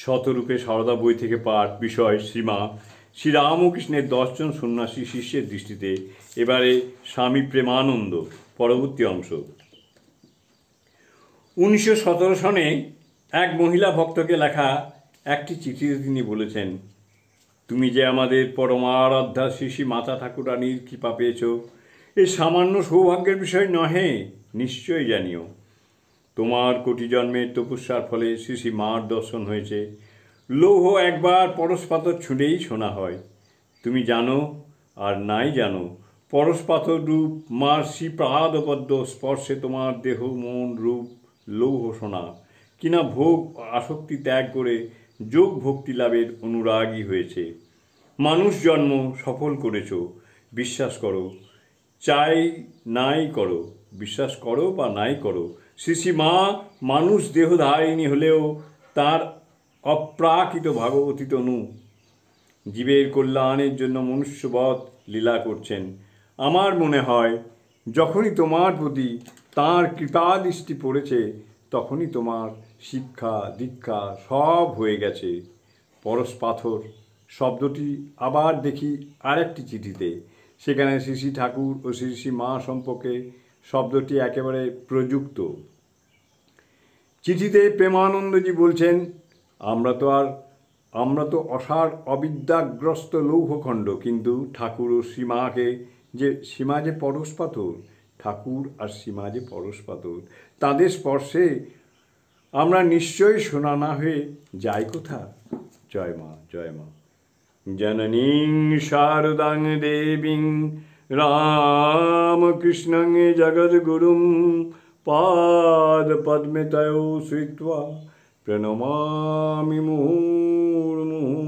শতরূপে সারদা বই থেকে পাঠ, বিষয় শ্রীমা শ্রীরামকৃষ্ণের 10 জন সন্ন্যাসী শিষ্যের দৃষ্টিতে। এবারে স্বামী প্রেমানন্দ, পরবর্তী অংশ। 1917 সনে এক মহিলা ভক্তকে লেখা একটি চিঠিতে তিনি বলেছেন, তুমি যে আমাদের পরমারাধ্যা শ্রী শ্রী মাতা ঠাকুরানীর কৃপা পেয়েছ, এ সামান্য সৌভাগ্যের বিষয় নহে, নিশ্চয়ই জানিও। তোমার কোটি জন্মের তপস্যার ফলে শ্রী শ্রী মার দর্শন হয়েছে। লৌহ একবার পরশপাথর ছুঁলেই সোনা হয়। তুমি জানো আর নাই জানো, পরশপাথর রূপ মার শ্রীপাদপদ্ম স্পর্শে তোমার দেহ মন রূপ লৌহ সোনা, কিনা ভোগ আসক্তি ত্যাগ করে যোগ ভক্তি লাভের অনুরাগী হয়েছে। মানুষ জন্ম সফল করেছ, বিশ্বাস করো, চাই নাই করো, বিশ্বাস করো বা নাই করো, শ্রী শ্রী মা মানুষ দেহধারিণী হলেও তার অপ্রাকৃত ভাগবতী তনু, জীবের কল্যাণের জন্য মনুষ্যবৎ লীলা করছেন। আমার মনে হয় যখনই তোমার প্রতি তাঁর কৃপাদৃষ্টি পড়েছে, তখনই তোমার শিক্ষা দীক্ষা সব হয়ে গেছে। পরশপাথর শব্দটি আবার দেখি আরেকটি চিঠিতে, সেখানে শ্রী শ্রী ঠাকুর ও শ্রী শ্রী মা সম্পর্কে শব্দটি একেবারে প্রযুক্ত। চিঠিতে প্রেমানন্দজি বলছেন, আমরা তো অসার অবিদ্যাগ্রস্ত লৌহখণ্ড, কিন্তু ঠাকুর ও শ্রীমাকে যে সীমা যে পরশপাথর, ঠাকুর আর সীমা যে পরশপাথর, তাদের স্পর্শে আমরা নিশ্চয়ই সোনা না হয়ে যাই কোথা। জয় মা, জয় মা। জননীং শারদাং দেবীং রামকৃষ্ণং জগদ্গুরুং পাদ পদ্মে তয়ো শ্রিত্বা প্রণমামি মুহুর্মুহুঃ।